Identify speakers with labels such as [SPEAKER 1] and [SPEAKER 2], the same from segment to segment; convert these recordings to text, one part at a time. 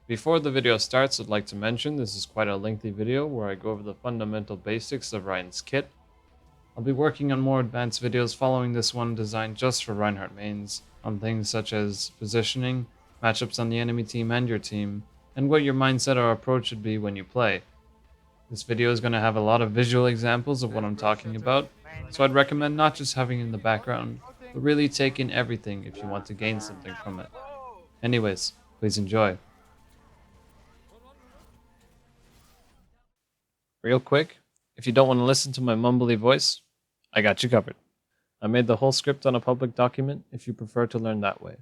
[SPEAKER 1] Before the video starts, I'd like to mention this is quite a lengthy video where I go over the fundamental basics of Reinhardt's kit. I'll be working on more advanced videos following this one designed just for Reinhardt mains, on things such as positioning, matchups on the enemy team and your team, and what your mindset or approach should be when you play. This video is going to have a lot of visual examples of what I'm talking about, so I'd recommend not just having it in the background, but really take in everything if you want to gain something from it. Anyways, please enjoy. Real quick, if you don't want to listen to my mumbly voice, I got you covered. I made the whole script on a public document if you prefer to learn that way.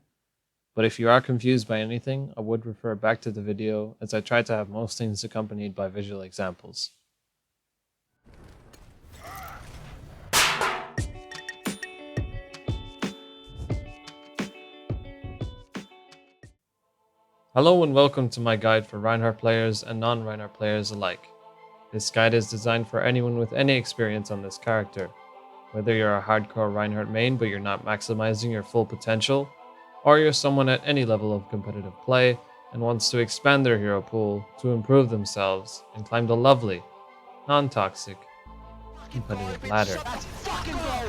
[SPEAKER 1] But if you are confused by anything, I would refer back to the video as I try to have most things accompanied by visual examples. Hello and welcome to my guide for Reinhardt players and non-Reinhardt players alike. This guide is designed for anyone with any experience on this character. Whether you're a hardcore Reinhardt main but you're not maximizing your full potential, or you're someone at any level of competitive play and wants to expand their hero pool to improve themselves and climb the lovely, non-toxic, competitive ladder.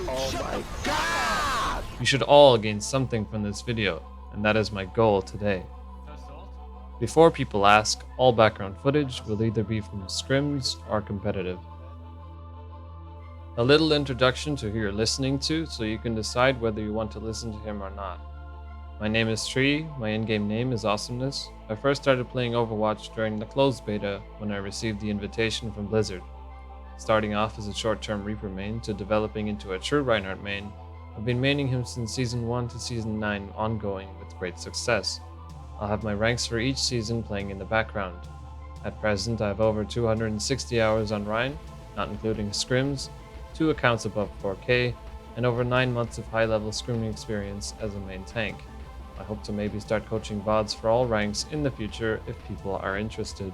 [SPEAKER 2] Oh my god!
[SPEAKER 1] You should all gain something from this video, and that is my goal today. Before people ask, all background footage will either be from scrims or competitive. A little introduction to who you're listening to so you can decide whether you want to listen to him or not. My name is Tree, my in-game name is Awesomeness. I first started playing Overwatch during the closed beta when I received the invitation from Blizzard. Starting off as a short-term Reaper main to developing into a true Reinhardt main, I've been maining him since Season 1 to Season 9 ongoing with great success. I'll have my ranks for each season playing in the background. At present, I have over 260 hours on Rein, not including scrims, 2 accounts above 4K, and over 9 months of high-level scrimming experience as a main tank. I hope to maybe start coaching VODs for all ranks in the future if people are interested.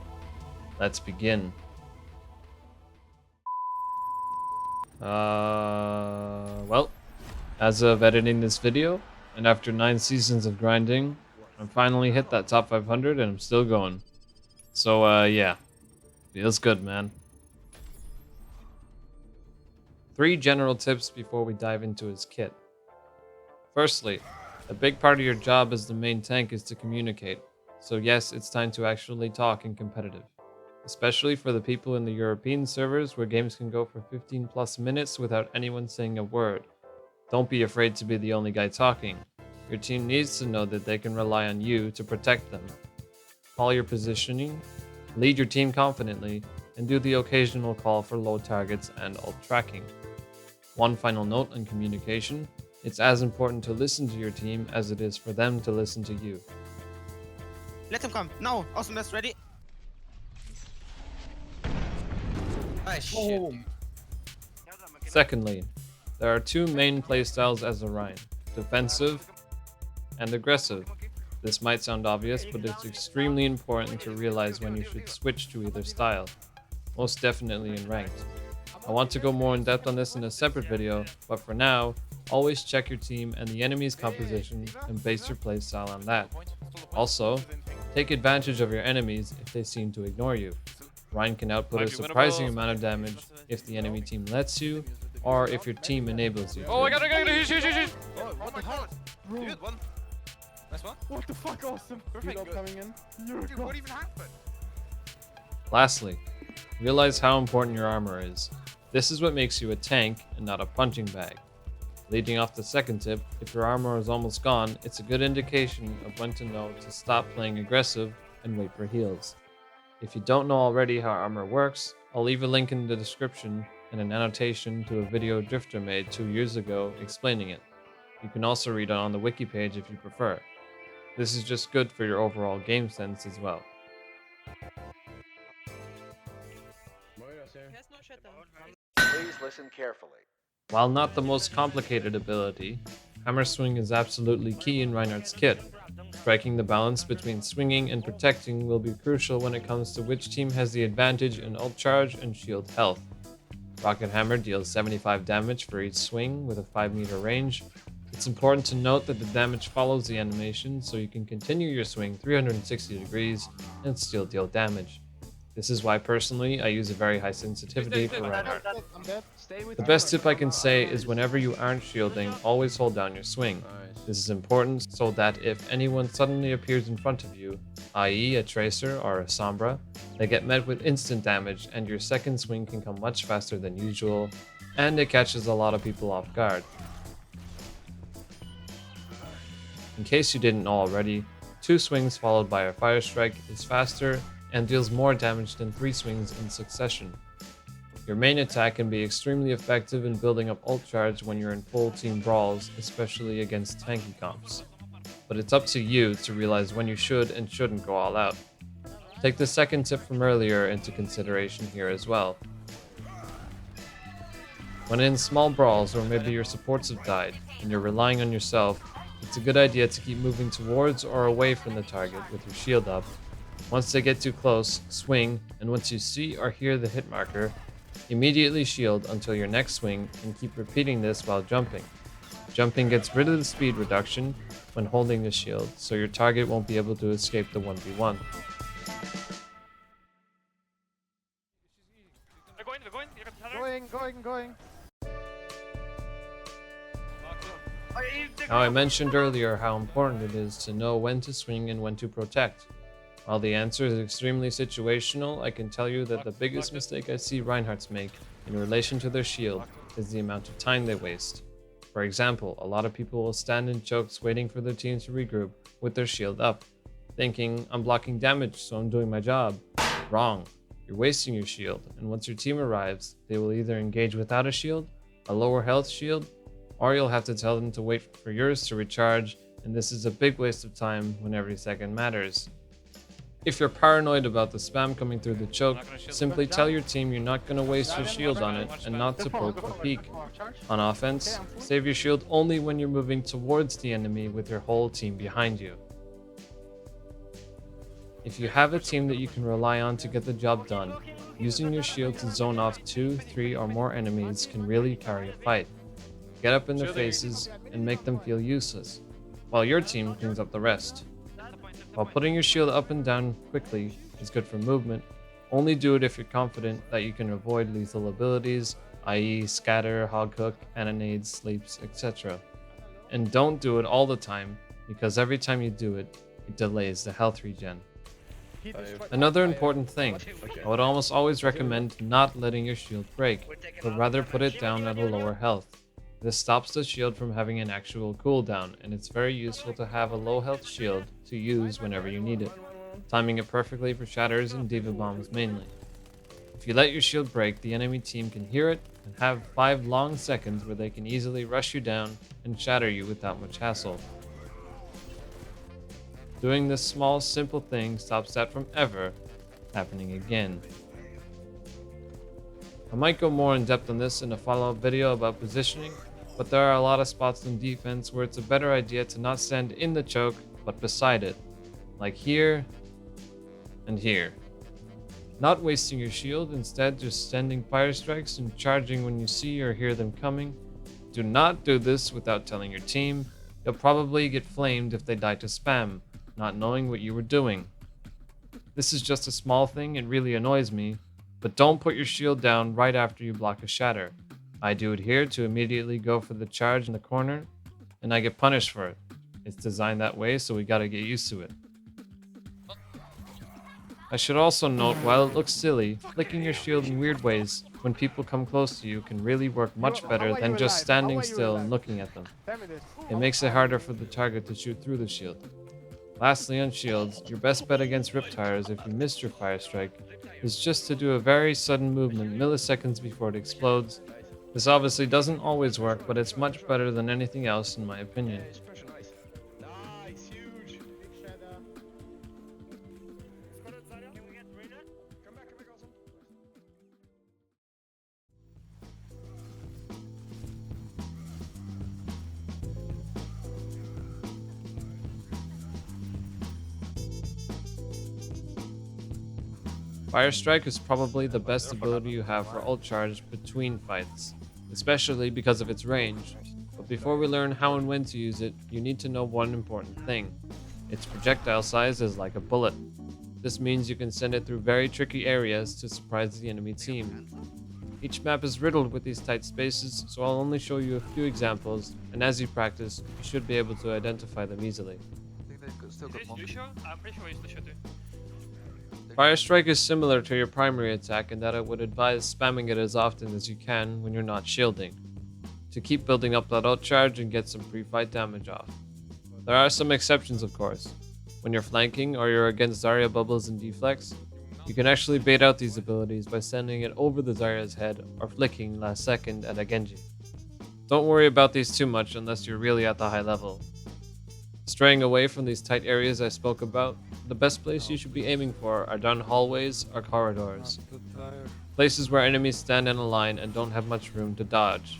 [SPEAKER 1] Let's begin. Well, as of editing this video, and after 9 seasons of grinding, I finally hit that top 500 and I'm still going. So yeah, feels good, man. 3 general tips before we dive into his kit. Firstly, a big part of your job as the main tank is to communicate. So yes, it's time to actually talk in competitive. Especially for the people in the European servers where games can go for 15 plus minutes without anyone saying a word. Don't be afraid to be the only guy talking. Your team needs to know that they can rely on you to protect them. Call your positioning, lead your team confidently, and do the occasional call for low targets and ult tracking. One final note on communication, it's as important to listen to your team as it is for them to listen to you.
[SPEAKER 2] Let him come. No, Awesomeness ready. Ah, shit.
[SPEAKER 1] Secondly, there are 2 main playstyles as a Rein, defensive and aggressive. This might sound obvious, but it's extremely important to realize when you should switch to either style, most definitely in ranked. I want to go more in depth on this in a separate video, but for now, always check your team and the enemy's composition and base your playstyle on that. Also, take advantage of your enemies if they seem to ignore you. Rein can output a surprising amount of damage if the enemy team lets you, or if your team enables you.
[SPEAKER 3] Oh, I got it, huge.
[SPEAKER 2] Oh, what the hell? Dude, one. Nice one.
[SPEAKER 3] What the fuck, awesome.
[SPEAKER 2] Perfect, good.
[SPEAKER 3] Coming in.
[SPEAKER 2] Dude, what even happened?
[SPEAKER 1] Lastly, realize how important your armor is. This is what makes you a tank and not a punching bag. Leading off the second tip, if your armor is almost gone, it's a good indication of when to know to stop playing aggressive and wait for heals. If you don't know already how armor works, I'll leave a link in the description and an annotation to a video Drifter made 2 years ago explaining it. You can also read it on the wiki page if you prefer. This is just good for your overall game sense as well.
[SPEAKER 4] Please listen carefully.
[SPEAKER 1] While not the most complicated ability, hammer swing is absolutely key in Reinhardt's kit. Striking the balance between swinging and protecting will be crucial when it comes to which team has the advantage in ult charge and shield health. Rocket Hammer deals 75 damage for each swing with a 5 meter range, It's important to note that the damage follows the animation, so you can continue your swing 360 degrees and still deal damage. This is why personally I use a very high sensitivity for Reinhardt.
[SPEAKER 3] I'm dead.
[SPEAKER 1] The best tip I can say is whenever you aren't shielding, always hold down your swing. This is important so that if anyone suddenly appears in front of you, i.e. a Tracer or a Sombra, they get met with instant damage and your second swing can come much faster than usual, and it catches a lot of people off guard. In case you didn't know already, 2 swings followed by a fire strike is faster and deals more damage than 3 swings in succession. Your main attack can be extremely effective in building up ult charge when you're in full team brawls, especially against tanky comps. But it's up to you to realize when you should and shouldn't go all out. Take the second tip from earlier into consideration here as well. When in small brawls or maybe your supports have died and you're relying on yourself, it's a good idea to keep moving towards or away from the target with your shield up. Once they get too close, swing, and once you see or hear the hit marker, immediately shield until your next swing and keep repeating this while jumping. Jumping gets rid of the speed reduction when holding the shield, so your target won't be able to escape the 1v1.
[SPEAKER 3] Going.
[SPEAKER 1] Now I mentioned earlier how important it is to know when to swing and when to protect. While the answer is extremely situational, I can tell you that the biggest mistake I see Reinhardts make in relation to their shield is the amount of time they waste. For example, a lot of people will stand in chokes waiting for their team to regroup with their shield up, thinking, I'm blocking damage so I'm doing my job. Wrong. You're wasting your shield, and once your team arrives, they will either engage without a shield, a lower health shield, or you'll have to tell them to wait for yours to recharge, and this is a big waste of time when every second matters. If you're paranoid about the spam coming through the choke, simply tell your team you're not going to waste your shield on it and not to poke or peek. On offense, save your shield only when you're moving towards the enemy with your whole team behind you. If you have a team that you can rely on to get the job done, using your shield to zone off 2, 3 or more enemies can really carry a fight. Get up in their faces and make them feel useless, while your team cleans up the rest. While putting your shield up and down quickly is good for movement, only do it if you're confident that you can avoid lethal abilities, i.e. scatter, hog hook, annonades, sleeps, etc. And don't do it all the time, because every time you do it, it delays the health regen. Another important thing, I would almost always recommend not letting your shield break, but rather put it down at a lower health. This stops the shield from having an actual cooldown, and it's very useful to have a low health shield to use whenever you need it, timing it perfectly for shatters and diva bombs mainly. If you let your shield break, the enemy team can hear it and have 5 long seconds where they can easily rush you down and shatter you without much hassle. Doing this small simple thing stops that from ever happening again. I might go more in depth on this in a follow-up video about positioning, but there are a lot of spots in defense where it's a better idea to not stand in the choke, but beside it, like here and here. Not wasting your shield, instead just sending fire strikes and charging when you see or hear them coming. Do not do this without telling your team. You'll probably get flamed if they die to spam, not knowing what you were doing. This is just a small thing, it really annoys me, but don't put your shield down right after you block a shatter. I do it here to immediately go for the charge in the corner, and I get punished for it. It's designed that way, so we gotta get used to it. I should also note, while it looks silly, flicking your shield in weird ways when people come close to you can really work much better than just standing still and looking at them. It makes it harder for the target to shoot through the shield. Lastly, on shields, your best bet against riptires if you missed your fire strike is just to do a very sudden movement milliseconds before it explodes. This obviously doesn't always work, but it's much better than anything else in my opinion.
[SPEAKER 2] Nice, huge. Come back also.
[SPEAKER 1] Fire Strike is probably the best ability you have for ult charge between fights, especially because of its range, but before we learn how and when to use it, you need to know one important thing. Its projectile size is like a bullet. This means you can send it through very tricky areas to surprise the enemy team. Each map is riddled with these tight spaces, so I'll only show you a few examples, and as you practice, you should be able to identify them easily.
[SPEAKER 5] I think they still got one.
[SPEAKER 3] I'm pretty sure he's Lucio too.
[SPEAKER 1] Fire Strike is similar to your primary attack in that I would advise spamming it as often as you can when you're not shielding, to keep building up that ult charge and get some pre-fight damage off. There are some exceptions, of course. When you're flanking or you're against Zarya bubbles and deflex, you can actually bait out these abilities by sending it over the Zarya's head or flicking last second at a Genji. Don't worry about these too much unless you're really at the high level. Straying away from these tight areas I spoke about, the best place you should be aiming for are down hallways or corridors. Places where enemies stand in a line and don't have much room to dodge.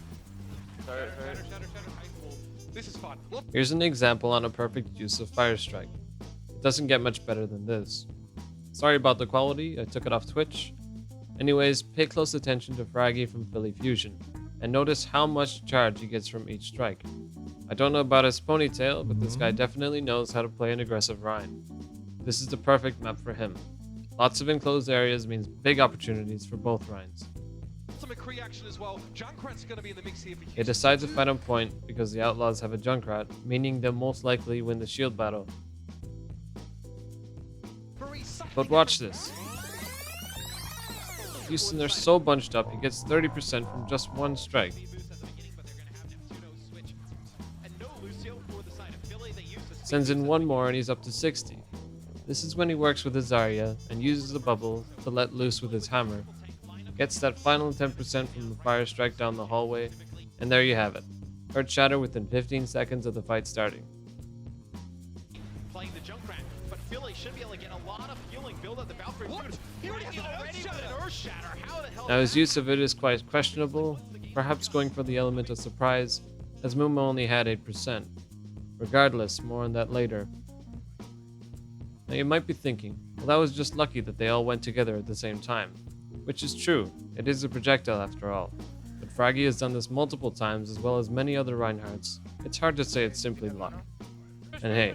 [SPEAKER 3] Shatter. This is fun.
[SPEAKER 1] Here's an example on a perfect use of Fire Strike. It doesn't get much better than this. Sorry about the quality, I took it off Twitch. Anyways, pay close attention to Fraggy from Philly Fusion, and notice how much charge he gets from each strike. I don't know about his ponytail, but this guy definitely knows how to play an aggressive Rein. This is the perfect map for him. Lots of enclosed areas means big opportunities for both Reins.
[SPEAKER 2] As well. Junkrat's going to be in the mix here for
[SPEAKER 1] They decide to fight on point because the Outlaws have a Junkrat, meaning they'll most likely win the shield battle. But watch this. Houston, they're so bunched up, he gets 30% from just one strike. Sends in one more and he's up to 60. This is when he works with his Zarya and uses the bubble to let loose with his hammer. Gets that final 10% from the fire strike down the hallway, and there you have it. Earthshatter within 15 seconds of the fight starting.
[SPEAKER 2] playing the Junkrat, but Philly should be able to get a lot of healing build up the Valkyrie. What? He already has an Earthshatter. How the hell?
[SPEAKER 1] Now his use of it is quite questionable, perhaps going for the element of surprise, as Mooma only had 8%. Regardless, more on that later. Now you might be thinking, well, that was just lucky that they all went together at the same time. Which is true, it is a projectile after all. But Fraggy has done this multiple times as well as many other Reinhardts. It's hard to say it's simply luck. And hey,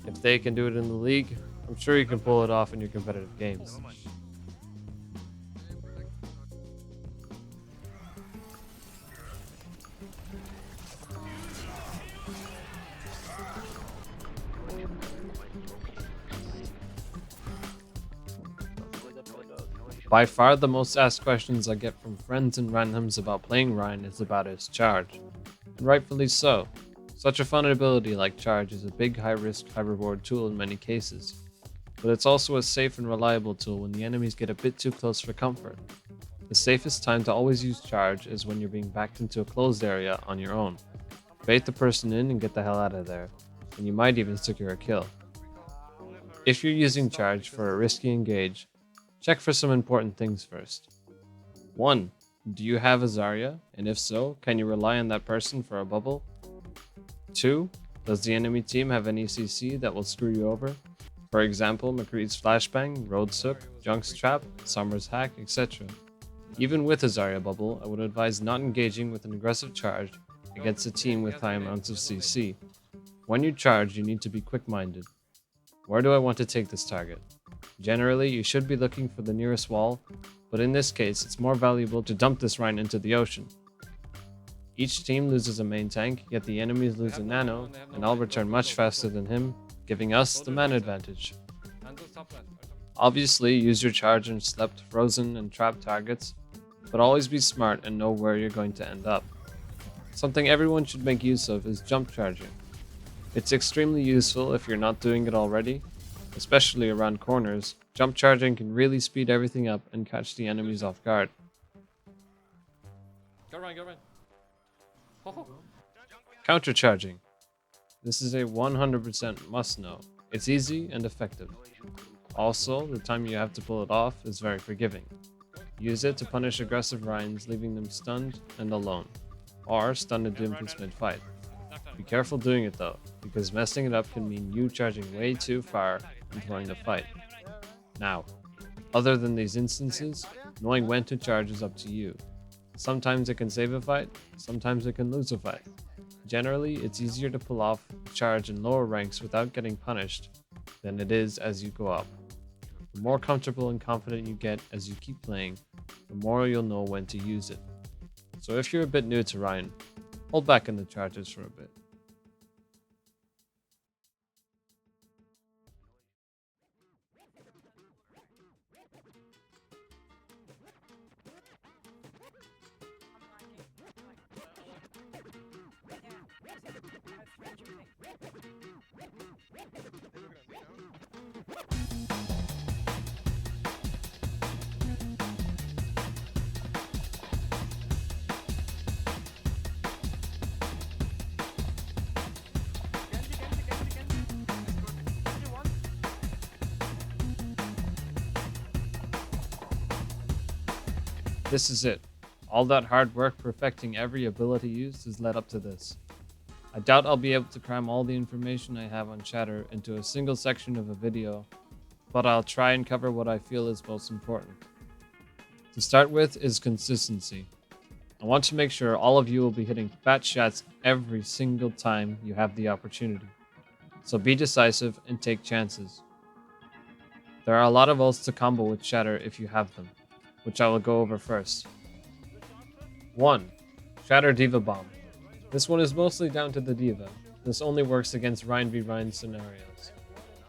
[SPEAKER 1] if they can do it in the league, I'm sure you can pull it off in your competitive games. By far the most asked questions I get from friends and randoms about playing Rein is about his charge. And rightfully so. Such a fun ability like charge is a big high-risk, high-reward tool in many cases. But it's also a safe and reliable tool when the enemies get a bit too close for comfort. The safest time to always use charge is when you're being backed into a closed area on your own. Bait the person in and get the hell out of there, and you might even secure a kill. If you're using charge for a risky engage, check for some important things first. 1. Do you have a Zarya? And if so, can you rely on that person for a bubble? 2. Does the enemy team have any CC that will screw you over? For example, McCree's Flashbang, Rhodes Hook, Junk's Trap, Summer's Hack, etc. Even with a Zarya bubble, I would advise not engaging with an aggressive charge against a team with high amounts of CC. When you charge, you need to be quick-minded. Where do I want to take this target? Generally, you should be looking for the nearest wall, but in this case, it's more valuable to dump this Rein into the ocean. Each team loses a main tank, yet the enemies lose a nano, and I'll return much faster than him, giving us the man advantage. Obviously, use your charge on slept, frozen, and trapped targets, but always be smart and know where you're going to end up. Something everyone should make use of is jump charging. It's extremely useful if you're not doing it already. Especially around corners, jump charging can really speed everything up and catch the enemies off guard. Go Rein, go Rein. Counter charging. This is a 100% must know. It's easy and effective. Also, the time you have to pull it off is very forgiving. Use it to punish aggressive Reins, leaving them stunned and alone, or stun a Doomfist mid-fight. Be careful doing it though, because messing it up can mean you charging way too far and throwing the fight. Now, other than these instances, knowing when to charge is up to you. Sometimes it can save a fight, sometimes it can lose a fight. Generally, it's easier to pull off charge in lower ranks without getting punished than it is as you go up. The more comfortable and confident you get as you keep playing, the more you'll know when to use it. So if you're a bit new to Ryan, hold back in the charges for a bit. This is it. All that hard work perfecting every ability used has led up to this. I doubt I'll be able to cram all the information I have on Shatter into a single section of a video, but I'll try and cover what I feel is most important. To start with is consistency. I want to make sure all of you will be hitting fat shots every single time you have the opportunity. So be decisive and take chances. There are a lot of ults to combo with Shatter if you have them, which I will go over first. 1. Shatter Diva Bomb. This one is mostly down to the Diva. This only works against Ryan v Ryan scenarios.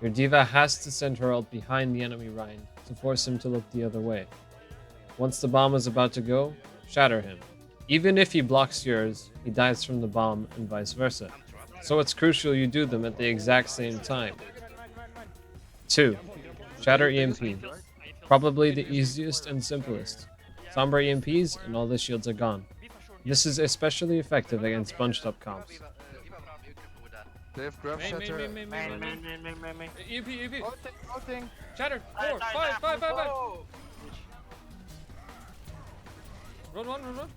[SPEAKER 1] Your Diva has to send her ult behind the enemy Ryan to force him to look the other way. Once the bomb is about to go, shatter him. Even if he blocks yours, he dies from the bomb and vice versa. So it's crucial you do them at the exact same time. 2. Shatter EMP. Probably the easiest and simplest. Sombra EMPs and all the shields are gone. This is especially effective against bunched up comps.
[SPEAKER 5] They have grab shatter.
[SPEAKER 1] EMP.
[SPEAKER 5] Ulting.
[SPEAKER 1] Shatter. 4, 5. Run.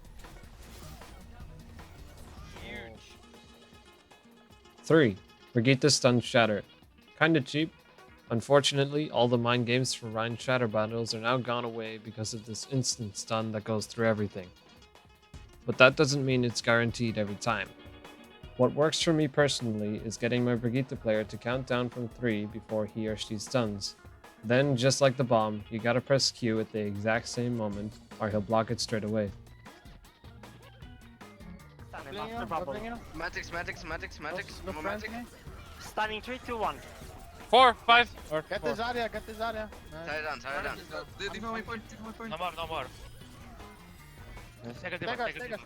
[SPEAKER 3] Huge.
[SPEAKER 1] 3. Brigitte Stun Shatter. Kinda cheap. Unfortunately, all the mind games for Ryan Shatter battles are now gone away because of this instant stun that goes through everything. But that doesn't mean it's guaranteed every time. What works for me personally is getting my Brigitte player to count down from 3 before he or she stuns. Then, just like the bomb, you gotta press Q at the exact same moment or he'll block it straight away.
[SPEAKER 6] Magic.
[SPEAKER 7] Stunning 3, 2, 1.
[SPEAKER 3] 4, 5.
[SPEAKER 8] Get the Zarya.
[SPEAKER 6] Tie down.
[SPEAKER 5] Leave my point.
[SPEAKER 3] No more. Take a
[SPEAKER 8] Take us.
[SPEAKER 3] diva.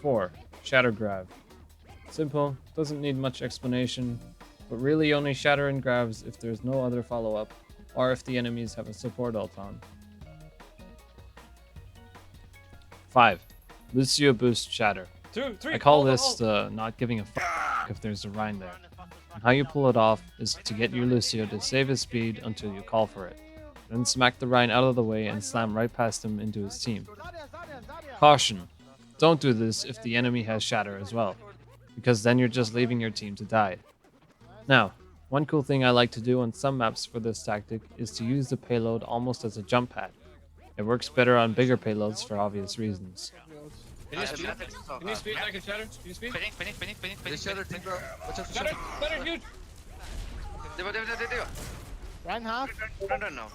[SPEAKER 1] 4. Shatter Grab. Simple, doesn't need much explanation, but really only shatter and grabs if there's no other follow-up, or if the enemies have a support ult on. 5. Lucio Boost Shatter.
[SPEAKER 3] 2, 3.
[SPEAKER 1] I call this not giving a fuck if there's a Rhine there. And how you pull it off is to get your Lucio to save his speed until you call for it. Then smack the Rhine out of the way and slam right past him into his team. Caution! Don't do this if the enemy has Shatter as well, because then you're just leaving your team to die. Now, one cool thing I like to do on some maps for this tactic is to use the payload almost as a jump pad. It works better on bigger payloads for obvious reasons.
[SPEAKER 3] Can you speed like a shatter? Can you speed?
[SPEAKER 5] They shatter Diva. Watch out for
[SPEAKER 3] Shatter,
[SPEAKER 5] shatter.
[SPEAKER 3] huge.
[SPEAKER 6] Diva.
[SPEAKER 8] Reinhardt.
[SPEAKER 6] Run now.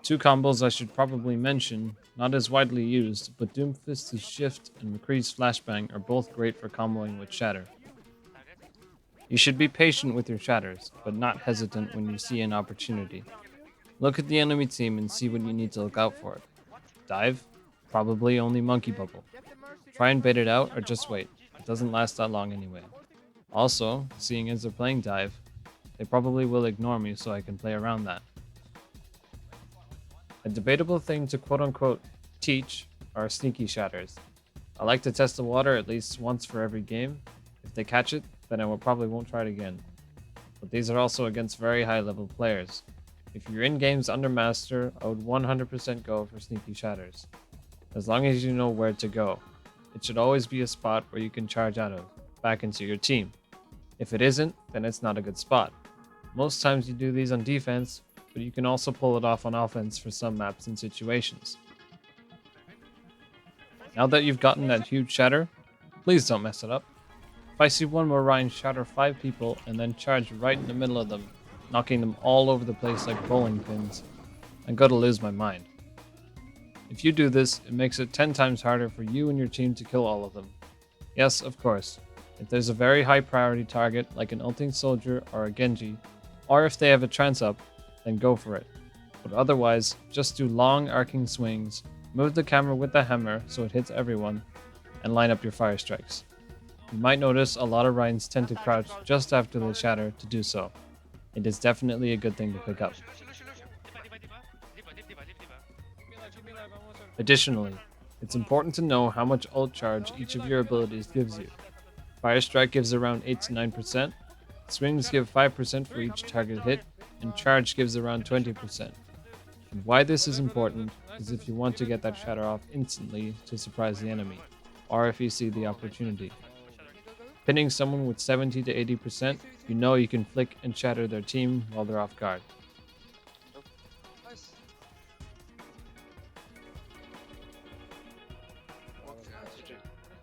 [SPEAKER 1] Two combos I should probably mention, not as widely used, but Doomfist's Shift and McCree's Flashbang are both great for comboing with Shatter. You should be patient with your shatters, but not hesitant when you see an opportunity. Look at the enemy team and see what you need to look out for. Dive? Probably only Monkey Bubble. Try and bait it out or just wait. It doesn't last that long anyway. Also, seeing as they're playing Dive, they probably will ignore me so I can play around that. A debatable thing to quote-unquote teach are sneaky shatters. I like to test the water at least once for every game. If they catch it, then I probably won't try it again. But these are also against very high-level players. If you're in games under Master, I would 100% go for sneaky shatters. As long as you know where to go. It should always be a spot where you can charge out of, back into your team. If it isn't, then it's not a good spot. Most times you do these on defense, but you can also pull it off on offense for some maps and situations. Now that you've gotten that huge shatter, please don't mess it up. If I see one more Ryan shatter 5 people and then charge right in the middle of them, knocking them all over the place like bowling pins, I'm going to lose my mind. If you do this, it makes it 10 times harder for you and your team to kill all of them. Yes, of course, if there's a very high priority target like an ulting soldier or a Genji, or if they have a trance up, then go for it. But otherwise, just do long arcing swings, move the camera with the hammer so it hits everyone, and line up your fire strikes. You might notice a lot of Ryans tend to crouch just after the shatter to do so. It is definitely a good thing to pick up. Additionally, it's important to know how much ult charge each of your abilities gives you. Fire Strike gives around 8 to 9%, swings give 5% for each target hit, and charge gives around 20%. And why this is important is if you want to get that shatter off instantly to surprise the enemy, or if you see the opportunity. Pinning someone with 70 to 80%, you know you can flick and shatter their team while they're off guard.
[SPEAKER 5] Nice.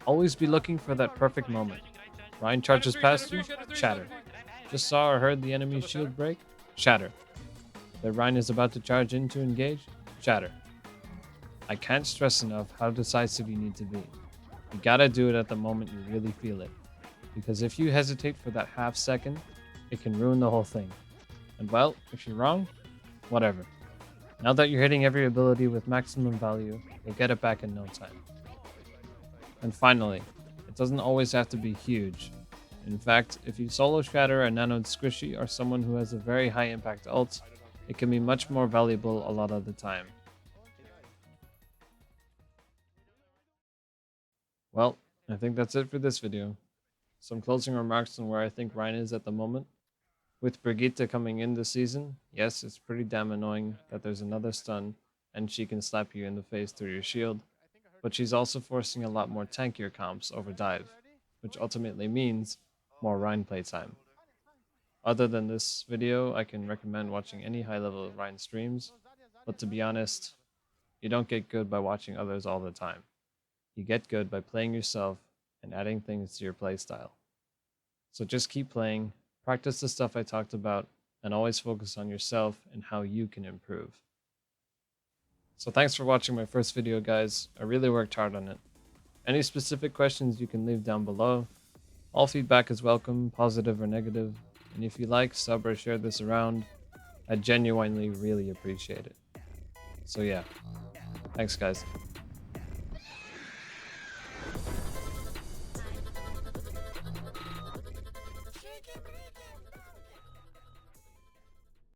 [SPEAKER 1] Always be looking for that perfect moment. Ryan charges past you, shatter. Just saw or heard the enemy's shield break, shatter. The Ryan is about to charge in to engage, shatter. I can't stress enough how decisive you need to be. You gotta do it at the moment you really feel it. Because if you hesitate for that half second, it can ruin the whole thing. And well, if you're wrong, whatever. Now that you're hitting every ability with maximum value, you'll get it back in no time. And finally, it doesn't always have to be huge. In fact, if you solo shatter a nanoed squishy or someone who has a very high impact ult, it can be much more valuable a lot of the time. Well, I think that's it for this video. Some closing remarks on where I think Ryan is at the moment. With Brigitte coming in this season, yes, it's pretty damn annoying that there's another stun and she can slap you in the face through your shield, but she's also forcing a lot more tankier comps over dive, which ultimately means more Ryan playtime. Other than this video, I can recommend watching any high level Ryan streams, but to be honest, you don't get good by watching others all the time. You get good by playing yourself and adding things to your playstyle. So just keep playing, practice the stuff I talked about, and always focus on yourself and how you can improve. So thanks for watching my first video, guys. I really worked hard on it. Any specific questions you can leave down below. All feedback is welcome, positive or negative. And if you like, sub or share this around. I genuinely really appreciate it. So yeah, thanks guys.